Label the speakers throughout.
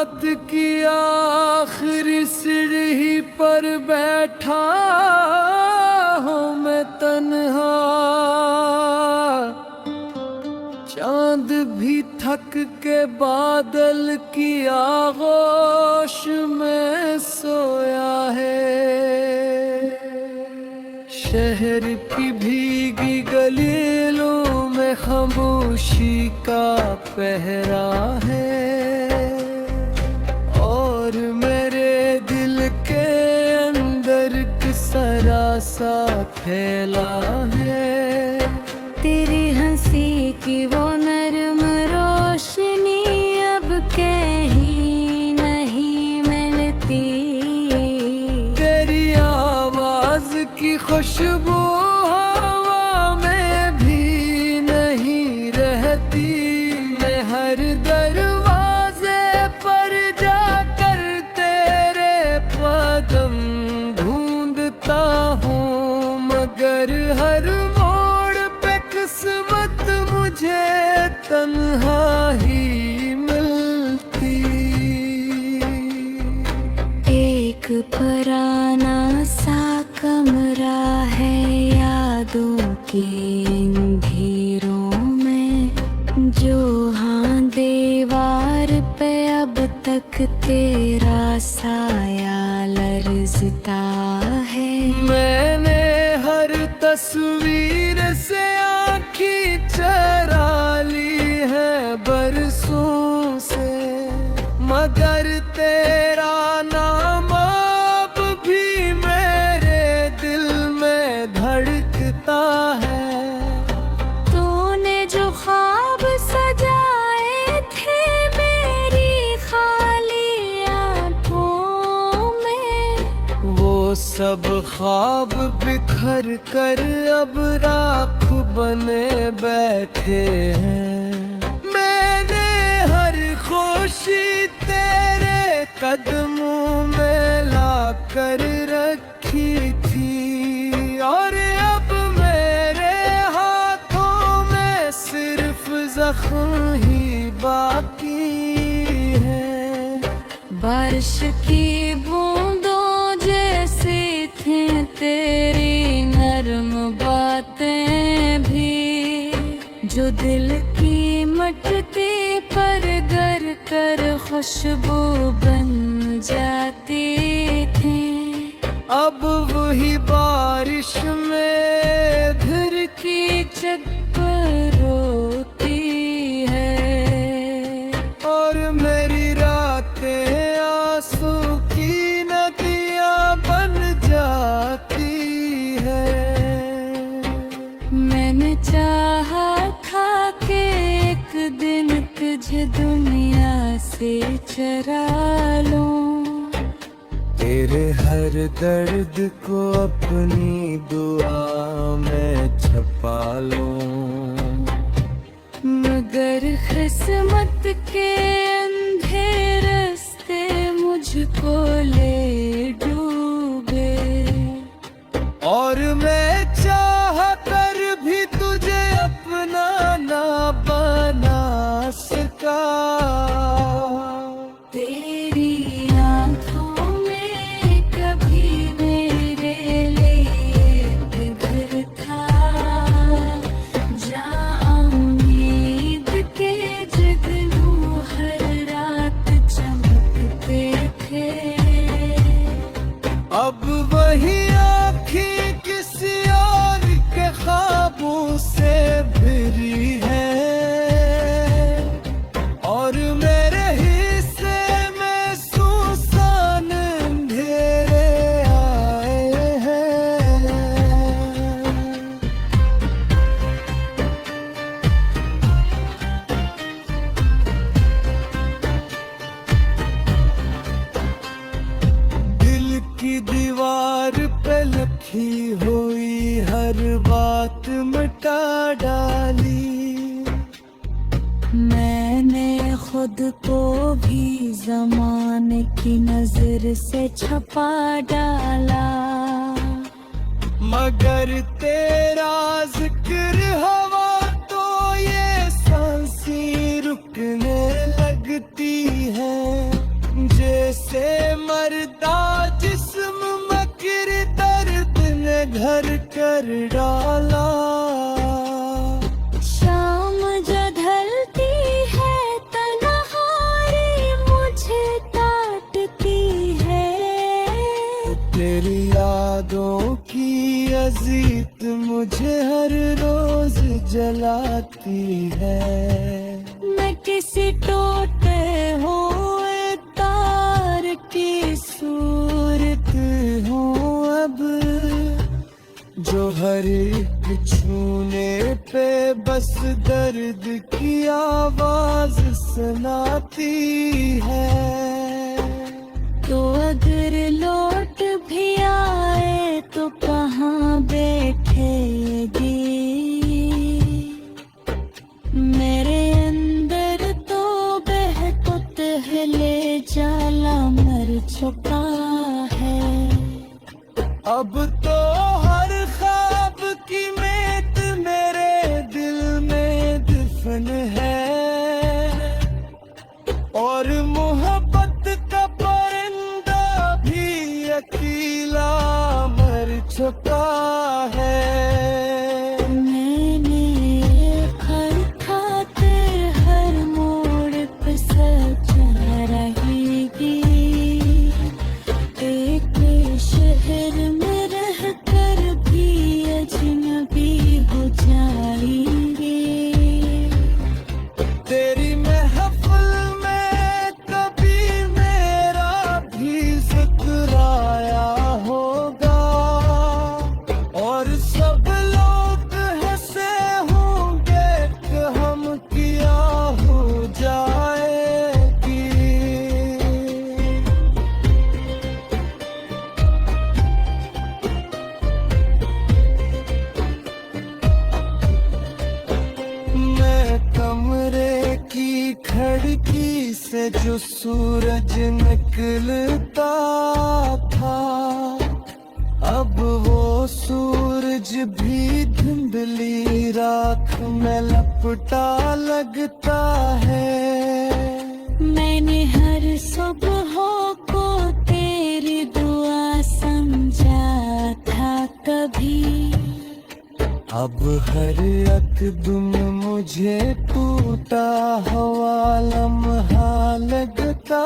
Speaker 1: रात की आखिरी सीढ़ी पर बैठा हूँ मैं तन्हा, चांद भी थक के बादल की आगोश में सोया है। शहर की भीगी गलियों में खामोशी का पहरा है, और मेरे दिल के अंदर किसरा सा फैला है।
Speaker 2: तेरी हंसी की वो नरम रोशनी अब कहीं नहीं मिलती,
Speaker 1: तेरी आवाज की खुशबू हवा में भी नहीं रहती। मैं हर दरवाजे पर जाकर तेरे कदम ढूंढता हूँ, मगर हर मोड़ पे किस्मत मुझे तन्हा ही मिलती।
Speaker 2: एक पुराना सा कमरा है यादों की अंधेरों में, जो हाँ दीवार पे अब तक तेरा साया लरजता है।
Speaker 1: मैंने हर तस्वीर से आँखें चरा ली है बरसों से, मगर तेरा नाम अब भी मेरे दिल में धड़कता है।
Speaker 2: तूने जो ख्वाब सजाए थे मेरी खाली आँखों में,
Speaker 1: वो सब ख्वाब बिखर कर अब राख बने बैठे हैं। मैंने हर खुशी तेरे कदमों में ला कर रखी थी, और अब मेरे हाथों में सिर्फ जख्म ही बाकी है।
Speaker 2: बारिश की बूंदों जैसी थी तेरी नरम बातें भी, जो दिल की मटती पर गर कर खुशबू बन जाती थी।
Speaker 1: अब वही बारिश में
Speaker 2: घर की छत पर रोती है,
Speaker 1: और मेरी रातें आंसू की नदियाँ बन जाती है।
Speaker 2: मैंने चाहा था कि एक दिन तुझे दुनिया से चरा लूं,
Speaker 1: तेरे हर दर्द को अपनी दुआ में छुपा लूं,
Speaker 2: मगर किस्मत के अंधे रास्ते मुझको ले डूबे।
Speaker 1: और मैं चाह कर भी तुझे अपना ना बना सका।
Speaker 2: तेरी आँखों में कभी मेरे लिए घर था, जहाँ उम्मीद के जगनू हर रात चमकते थे।
Speaker 1: अब वही आँखें किसी और के ख्वाबों से भरी है, और मेरे हिस्से में सुनसान अंधेरे आए हैं। दिल की दीवार पे लिखी हुई हर बात मिटा डाली।
Speaker 2: मैंने खुद को भी ज़माने की नजर से छुपा डाला,
Speaker 1: मगर तेरा जिक्र हवा तो ये सांसें रुकने लगती है। घर कर डाला।
Speaker 2: शाम जो ढलती है तन्हाई मुझे काटती है।
Speaker 1: तेरी यादों की अजीत मुझे हर रोज जलाती है।
Speaker 2: मैं किसी टूटे हुए तार की सूरत
Speaker 1: हूँ अब जो हर एक छूने पे बस दर्द की आवाज सुनाती है।
Speaker 2: तो अगर लौट भी आए तो कहाँ बैठेगी। मेरे अंदर तो बहकुत हिले जाला मर चुका है।
Speaker 1: अब तो हर ख्वाब की मेत मेरे दिल में दफन है और मोहब्बत का परिंदा भी अकेला मर चुका है।
Speaker 2: मैंने हर खातिर हर मोड़ पे सजा रहेगी। एक शहर में रहकर भी अजनबी हो जाएंगे।
Speaker 1: तेरी महफिल में कभी मेरा भी जिक्र आया होगा और सब लोग हंसे होंगे कि हम किया हो जाएगी। मैं कमरे की खिड़की से जो सूरज निकलता था अब वो सूरज भी धुंधली राख में लपटा लगता है।
Speaker 2: मैंने हर सुबह को तेरी दुआ समझा था कभी।
Speaker 1: अब हर अकदम मुझे टूटा हुआ लम्हा लगता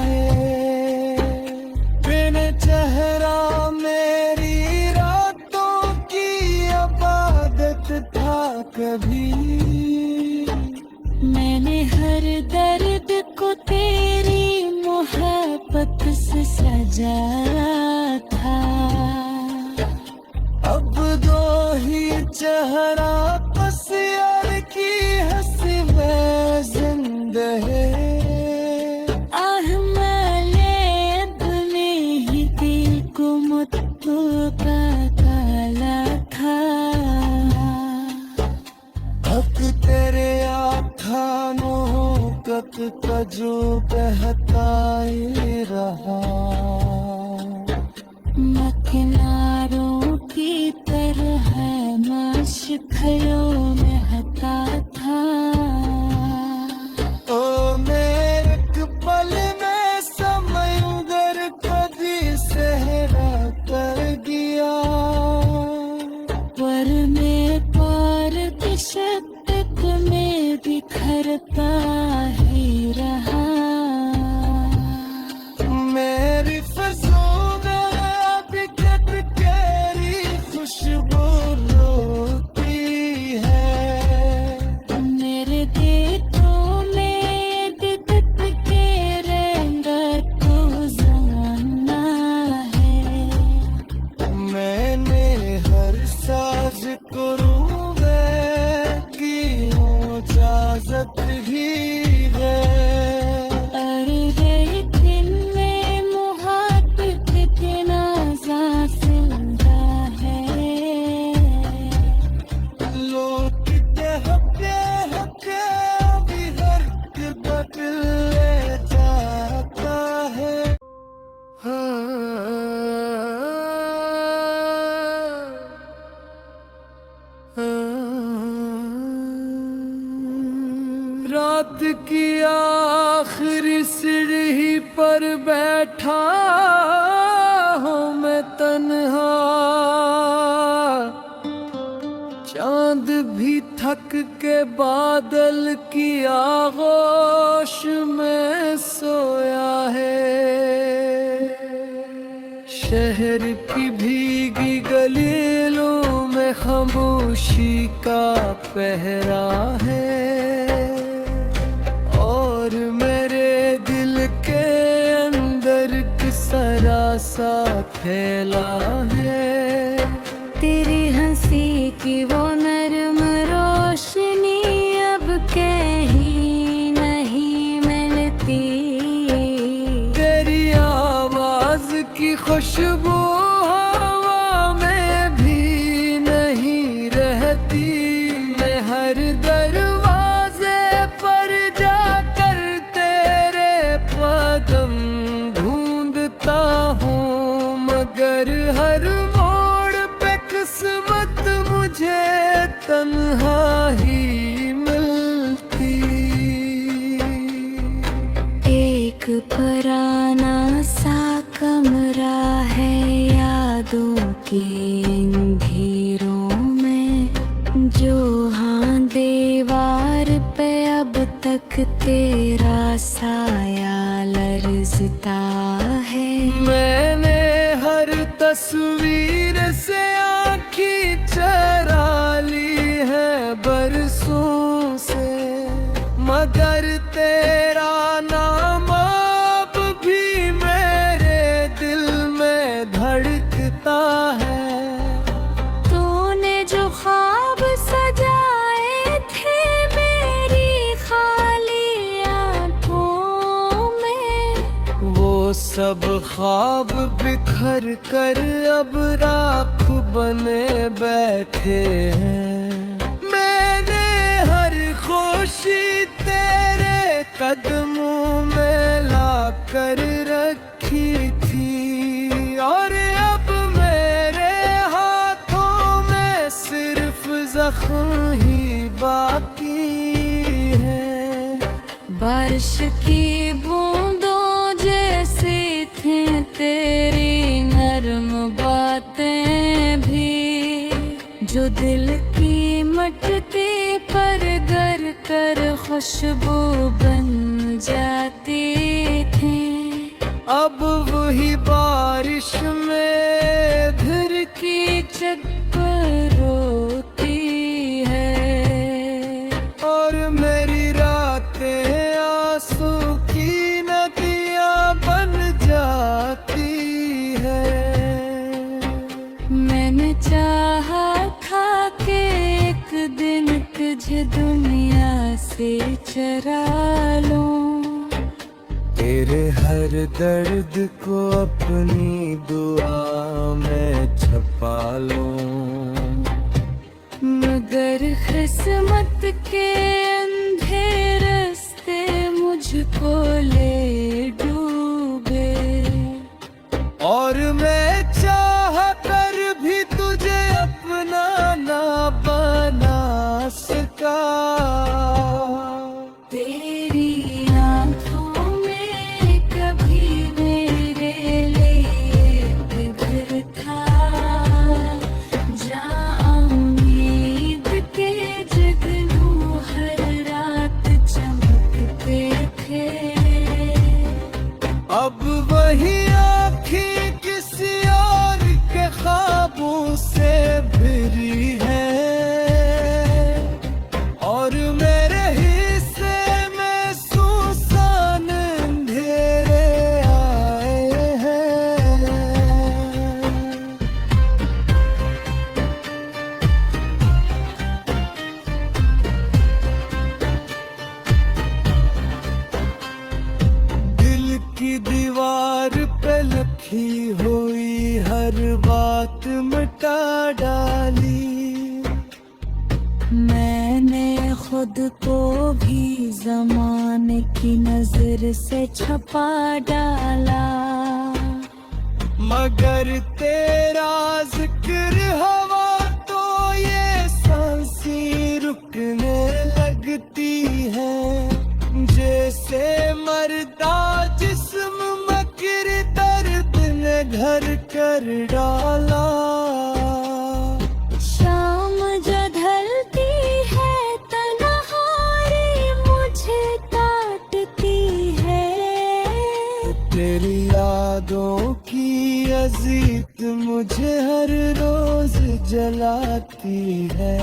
Speaker 1: है। बिन चेहरा मेरी रातों की इबादत था कभी।
Speaker 2: मैंने हर दर्द को तेरी मोहब्बत से सजाया था।
Speaker 1: अब दो ही चेहरा पसियार की हंसी में जिंदा है।
Speaker 2: आह मले अपने ही दिल को मुझको का काला था।
Speaker 1: हक तेरे आखानों कत का जो बहता ही रहा।
Speaker 2: मैं किनारों की तरह माशिखरों में हता था।
Speaker 1: ओ मेरे एक पल में समंदर कभी सहरा कर गया।
Speaker 2: पर मैं पार की शिद्दत में बिखरता ही रहा।
Speaker 1: मेरी फसलों में अभी तक तेरी खुशबू रोती है।
Speaker 2: मेरे देशों में दिक्कत के रंग को जाना है।
Speaker 1: मैंने हर साज को रूबे की इजाजत ही है।
Speaker 2: अरे दिन में मोहब्बत कितना जिंदा है।
Speaker 1: लौटते हके हके अभी हर बदल ले जाता है। रात की आखिरी सीढ़ी पर बैठा हूँ मैं तन्हा। चांद भी थक के बादल की आगोश में सोया है। शहर की भीगी गलियों में खामोशी का पहरा है। और मेरे दिल के अंदर किसा रासा फैला है।
Speaker 2: तेरी हंसी की वो नरम रोशनी अब कहीं नहीं मिलती।
Speaker 1: तेरी आवाज की खुशबू हवा में भी नहीं रहती। मैं हर दरवाजे पर जाकर तेरे कदम ढूंढता हूँ, मगर हर किस्मत मुझे तन्हा ही मिलती।
Speaker 2: एक पुराना सा कमरा है यादों के अंधेरों में, जो हाँ दीवार पे अब तक तेरा साया लरजता है।
Speaker 1: मैंने हर तस्वीर से आँखी चरा ली है बरसों से, मगर तेरा नाम अब भी मेरे दिल में धड़कता है।
Speaker 2: तूने जो ख्वाब सजाए थे मेरी खाली आँखों में,
Speaker 1: वो सब ख्वाब बिखर कर अब राख बने बैठे हैं। मैंने हर खुशी तेरे कदमों में ला कर रखी थी, और अब मेरे हाथों में सिर्फ जख्म ही बाकी है।
Speaker 2: बारिश की बूंदों जैसी थी तेरी नरम बातें भी, जो दिल की मटती पर गर कर खुशबू बन जाती थी।
Speaker 1: अब वही बारिश में घर की छत पर रोती है, और मेरी रातें आंसू की नदियाँ बन जाती है।
Speaker 2: मैंने चाहा था कि एक दिन तुझे दुनिया से चरा लूं,
Speaker 1: तेरे हर दर्द को अपनी दुआ में छुपा लूं,
Speaker 2: मगर किस्मत के अंधे रास्ते मुझको ले डूबे।
Speaker 1: और मैं चाह कर भी तुझे अपना ना बना सका।
Speaker 2: तेरी आँखों में कभी मेरे लिए घर था, जहाँ उम्मीद के जगनू हर रात चमकते थे।
Speaker 1: अब वही आँखें किसी और के ख्वाबों से भरी है, और मेरे हिस्से में सुनसान अंधेरे आए हैं। दिल की दीवार पे लिखी हुई हर बात मिटा डाली।
Speaker 2: मैंने खुद को भी जमाने की नजर से छुपा डाला,
Speaker 1: मगर तेरा जिक्र हवा तो ये सांसें रुकने लगती है। जैसे मरदा जिस्म मकर दर्द ने घर कर डाला।
Speaker 2: शाम जो ढलती
Speaker 1: मुझे हर रोज जलाती है।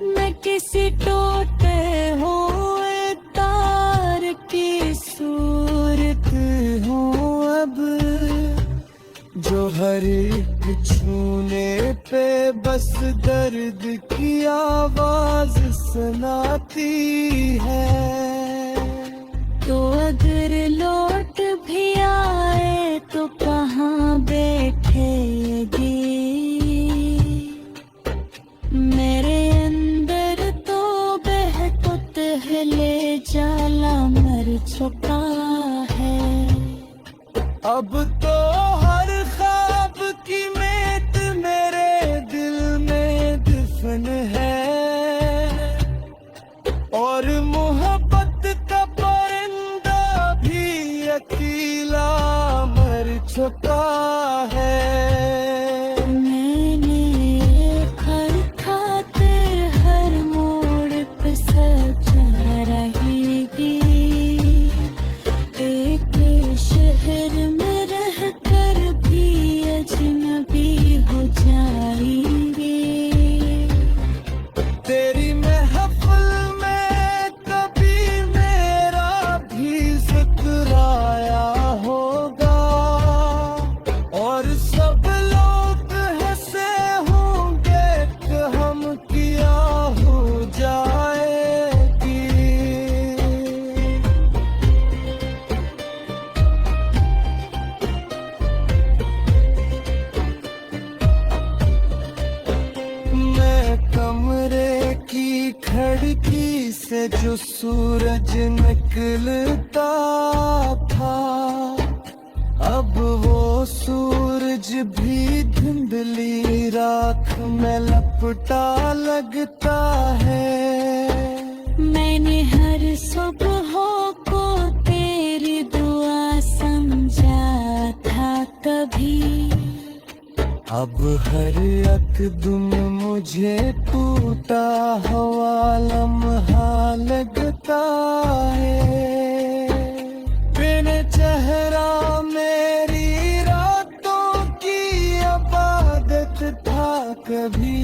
Speaker 2: मैं किसी टूटे हुए तार की सूरत
Speaker 1: हूँ अब जो हर एक छूने पे बस दर्द की आवाज सुनाती है।
Speaker 2: तो अगर लौट भी आए तो कहाँ बैठेगी? मेरे अंदर तो बहकुत हिले जाला मर चुका है।
Speaker 1: अब तो हर ख्वाब की मेट मेरे दिल में दफन है और मोहब्बत का परिंदा भी अकेला मर चुका है।
Speaker 2: मैंने हर खातिर हर मोड़ पे सजा रहेगी। एक शहर में रहकर भी अजनबी हो जाएंगे।
Speaker 1: तेरी महफिल में कभी मेरा भी जिक्र आया होगा और सब लोग हंसे होंगे कि हम किया हो जाएगी। मैं कमरे की खिड़की से जो सूरज निकलता था अब वो सूरज भी धुंधली राख में लपटा लगता है।
Speaker 2: मैंने हर सुबह को तेरी दुआ समझा था कभी।
Speaker 1: अब हर अकदम मुझे टूटा हुआ लम्हा लगता है। बिन चेहरा मेरी रातों की इबादत था कभी।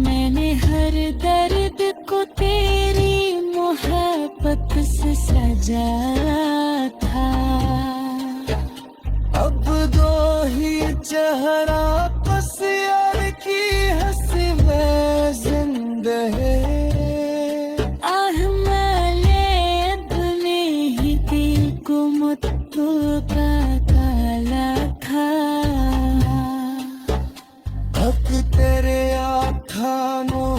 Speaker 2: मैंने हर दर्द को तेरी मोहब्बत से सजाया था।
Speaker 1: अब दो ही चेहरा बस यार की हंसी में जिंदा है।
Speaker 2: आहमले अपने ही दिल को मुत्तू का काला था।
Speaker 1: हक तेरे आखानों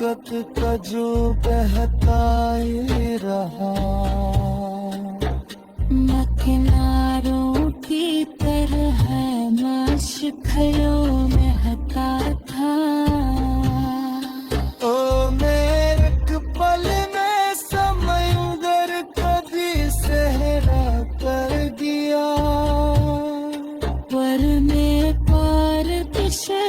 Speaker 1: कत का जो बहता ही रहा।
Speaker 2: मैं किनारों की तरह माशिखलों में हता था।
Speaker 1: ओ मेरे एक पल में समंदर कभी सहरा कर दिया।
Speaker 2: पर मैं पार दिशा